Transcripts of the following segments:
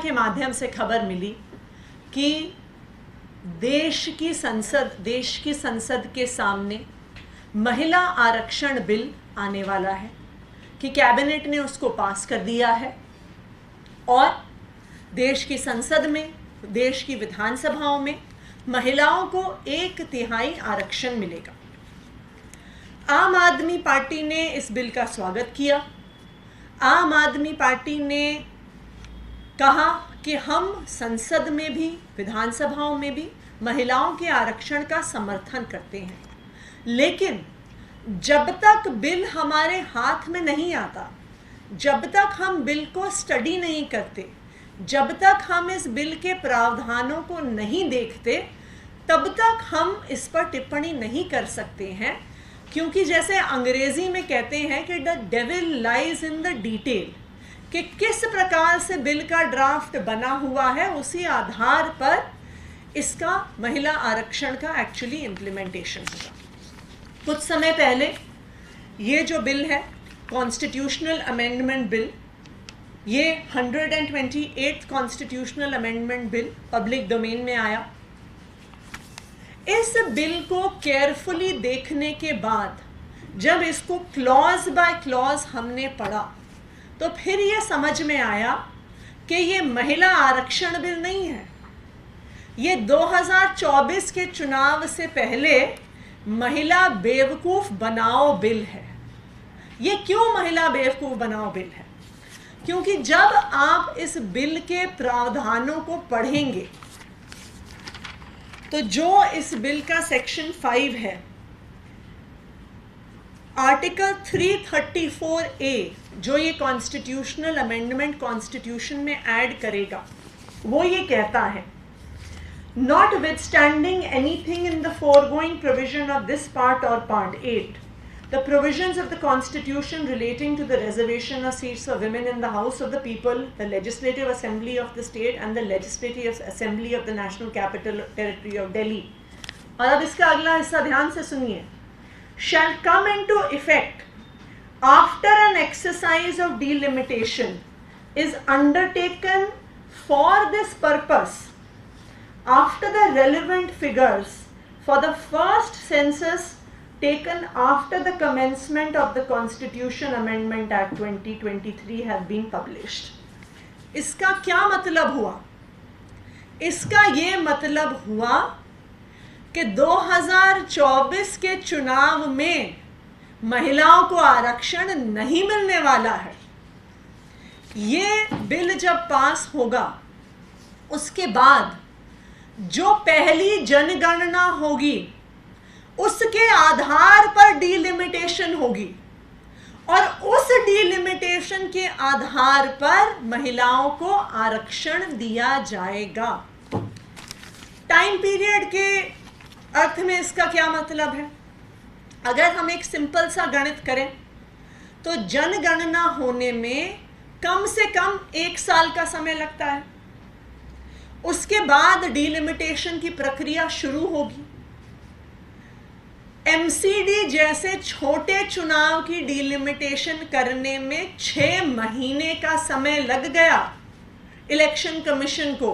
के माध्यम से खबर मिली कि देश की संसद के सामने महिला आरक्षण बिल आने वाला है, कि कैबिनेट ने उसको पास कर दिया है और देश की संसद में, देश की विधानसभाओं में महिलाओं को 1/3 आरक्षण मिलेगा। आम आदमी पार्टी ने इस बिल का स्वागत किया। आम आदमी पार्टी ने कहा कि हम संसद में भी, विधानसभाओं में भी महिलाओं के आरक्षण का समर्थन करते हैं, लेकिन जब तक बिल हमारे हाथ में नहीं आता, जब तक हम बिल को स्टडी नहीं करते, जब तक हम इस बिल के प्रावधानों को नहीं देखते, तब तक हम इस पर टिप्पणी नहीं कर सकते हैं। क्योंकि जैसे अंग्रेजी में कहते हैं कि the devil lies in the detail, कि किस प्रकार से बिल का ड्राफ्ट बना हुआ है, उसी आधार पर इसका महिला आरक्षण का एक्चुअली इम्प्लीमेंटेशन होगा। कुछ समय पहले ये जो बिल है, कॉन्स्टिट्यूशनल अमेंडमेंट बिल, ये 128th constitutional amendment bill public domain में आया। इस बिल को केयरफुली देखने के बाद जब इसको क्लॉज बाय क्लॉज हमने पढ़ा, तो फिर ये समझ में आया कि ये महिला आरक्षण बिल नहीं है, ये 2024 के चुनाव से पहले महिला बेवकूफ़ बनाओ बिल है। ये क्यों महिला बेवकूफ़ बनाओ बिल है? क्योंकि जब आप इस बिल के प्रावधानों को पढ़ेंगे तो जो इस बिल का सेक्शन 5 है, आर्टिकल 334A, जो ये कॉन्स्टिट्यूशनल अमेंडमेंट कॉन्स्टिट्यूशन में ऐड करेगा, वो ये कहता है, Notwithstanding anything in the foregoing provision of this part or part 8, the provisions of the Constitution relating to the reservation of seats for women in the House of the People, the Legislative Assembly of the state and the Legislative Assembly of the National Capital Territory of Delhi. और अब इसका अगला हिस्सा ध्यान से सुनिए, shall come into effect after an exercise of delimitation is undertaken for this purpose after the relevant figures for the first census taken after the commencement of the Constitution Amendment Act 2023 have been published. इसका क्या मतलब हुआ? इसका ये मतलब हुआ कि 2024 के चुनाव में महिलाओं को आरक्षण नहीं मिलने वाला है। ये बिल जब पास होगा, उसके बाद जो पहली जनगणना होगी उसके आधार पर डीलिमिटेशन होगी और उस डीलिमिटेशन के आधार पर महिलाओं को आरक्षण दिया जाएगा। टाइम पीरियड के अर्थ में इसका क्या मतलब है? अगर हम एक सिंपल सा गणित करें तो जनगणना होने में कम से कम 1 साल का समय लगता है। उसके बाद डीलिमिटेशन की प्रक्रिया शुरू होगी। एमसीडी जैसे छोटे चुनाव की डीलिमिटेशन करने में 6 महीने का समय लग गया इलेक्शन कमीशन को।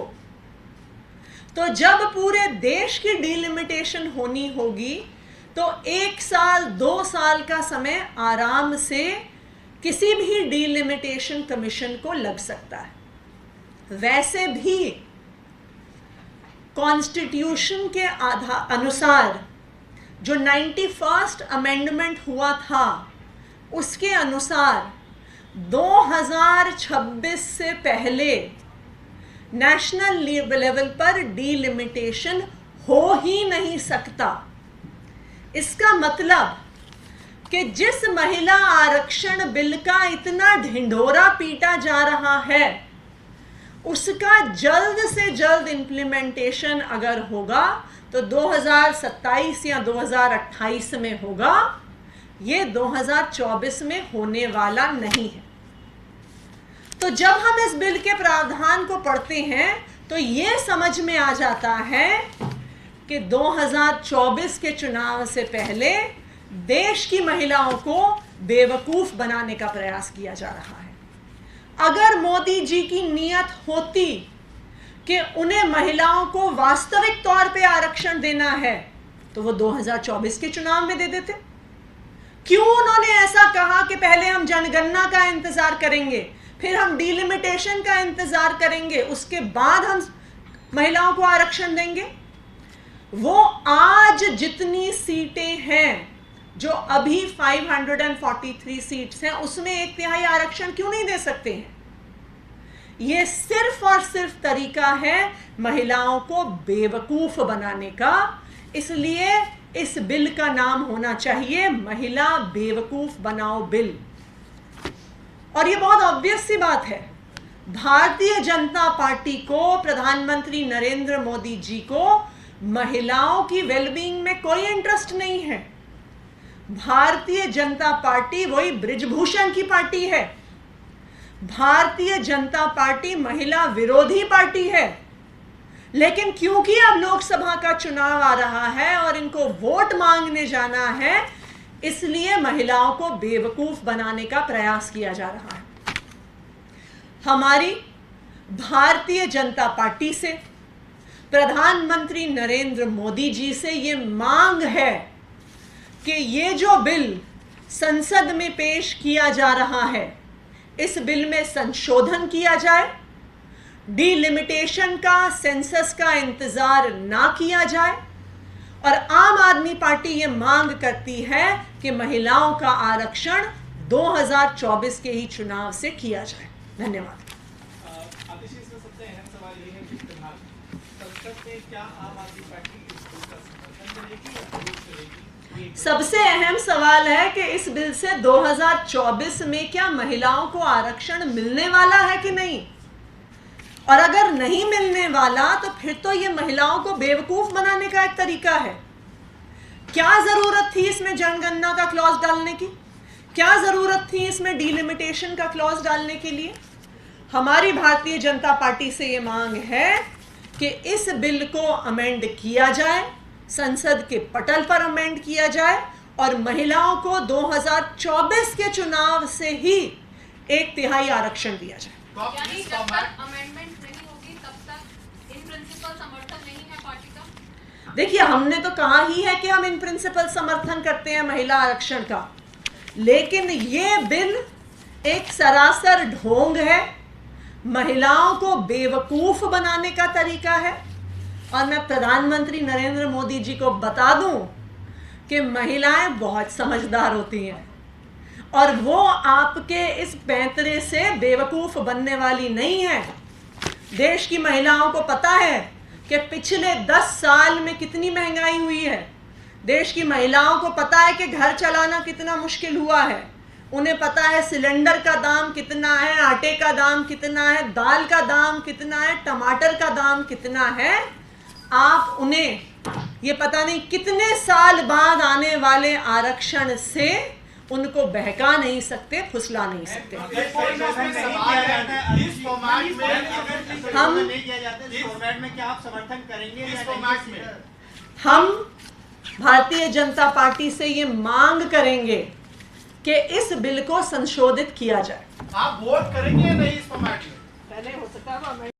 तो जब पूरे देश की डीलिमिटेशन होनी होगी तो 1 साल 2 साल का समय आराम से किसी भी डीलिमिटेशन कमीशन को लग सकता है। वैसे भी कॉन्स्टिट्यूशन के अनुसार जो 91st अमेंडमेंट हुआ था, उसके अनुसार 2026 से पहले नेशनल लेवल पर डीलिमिटेशन हो ही नहीं सकता। इसका मतलब कि जिस महिला आरक्षण बिल का इतना ढिंढोरा पीटा जा रहा है, उसका जल्द से जल्द इम्प्लीमेंटेशन अगर होगा तो 2027 या 2028 में होगा, ये 2024 में होने वाला नहीं है। तो जब हम इस बिल के प्रावधान को पढ़ते हैं तो ये समझ में आ जाता है कि 2024 के चुनाव से पहले देश की महिलाओं को बेवकूफ़ बनाने का प्रयास किया जा रहा है। अगर मोदी जी की नीयत होती कि उन्हें महिलाओं को वास्तविक तौर पे आरक्षण देना है तो वो 2024 के चुनाव में दे देते। क्यों उन्होंने ऐसा कहा कि पहले हम जनगणना का इंतजार करेंगे, फिर हम डिलिमिटेशन का इंतजार करेंगे, उसके बाद हम महिलाओं को आरक्षण देंगे? वो आज जितनी सीटें हैं, जो अभी 543 सीट्स हैं, उसमें 1/3 आरक्षण क्यों नहीं दे सकते हैं? ये सिर्फ और सिर्फ तरीका है महिलाओं को बेवकूफ बनाने का। इसलिए इस बिल का नाम होना चाहिए महिला बेवकूफ बनाओ बिल। और ये बहुत ऑब्वियस सी बात है, भारतीय जनता पार्टी को, प्रधानमंत्री नरेंद्र मोदी जी को महिलाओं की वेलबींग में कोई इंटरेस्ट नहीं है। भारतीय जनता पार्टी वही बृजभूषण की पार्टी है। भारतीय जनता पार्टी महिला विरोधी पार्टी है। लेकिन क्योंकि अब लोकसभा का चुनाव आ रहा है और इनको वोट मांगने जाना है, इसलिए महिलाओं को बेवकूफ बनाने का प्रयास किया जा रहा है। हमारी भारतीय जनता पार्टी से, प्रधानमंत्री नरेंद्र मोदी जी से ये मांग है कि ये जो बिल संसद में पेश किया जा रहा है, इस बिल में संशोधन किया जाए, डिलिमिटेशन का, सेंसस का इंतजार ना किया जाए। और आम आदमी पार्टी ये मांग करती है कि महिलाओं का आरक्षण 2024 के ही चुनाव से किया जाए। धन्यवाद। सबसे अहम सवाल ये है कि फिलहाल संसद में क्या आम आदमी पार्टी इस बिल का समर्थन करेगी या विरोध करेगी? सबसे अहम सवाल है कि इस बिल से 2024 में क्या महिलाओं को आरक्षण मिलने वाला है कि नहीं, और अगर नहीं मिलने वाला तो फिर तो ये महिलाओं को बेवकूफ बनाने का एक तरीका है। क्या जरूरत थी इसमें जनगणना का क्लॉज डालने की? क्या जरूरत थी इसमें डिलिमिटेशन का क्लॉज डालने के लिए? हमारी भारतीय जनता पार्टी से ये मांग है कि इस बिल को अमेंड किया जाए, संसद के पटल पर अमेंड किया जाए और महिलाओं को 2024 के चुनाव से ही 1/3 आरक्षण दिया जाए। यानी जब तक अमेंडमेंट नहीं होगी तब तक इन प्रिंसिपल समर्थन नहीं है पार्टी का? देखिए, हमने तो कहा ही है कि हम इन प्रिंसिपल समर्थन करते हैं महिला आरक्षण का, लेकिन ये बिल एक सरासर ढोंग है, महिलाओं को बेवकूफ बनाने का तरीका है। और मैं प्रधानमंत्री नरेंद्र मोदी जी को बता दूं कि महिलाएं बहुत समझदार होती हैं और वो आपके इस पैंतरे से बेवकूफ बनने वाली नहीं है। देश की महिलाओं को पता है कि पिछले 10 साल में कितनी महंगाई हुई है। देश की महिलाओं को पता है कि घर चलाना कितना मुश्किल हुआ है। उन्हें पता है सिलेंडर का दाम कितना है, आटे का दाम कितना है, दाल का दाम कितना है, टमाटर का दाम कितना है। आप उन्हें ये पता नहीं कितने साल बाद आने वाले आरक्षण से उनको बहका नहीं सकते, फुसला नहीं सकते। हम भारतीय जनता पार्टी से ये मांग करेंगे कि इस बिल को संशोधित किया जाए। आप वोट करेंगे या नहीं इस फॉर्मेट में? पहले हो सकता है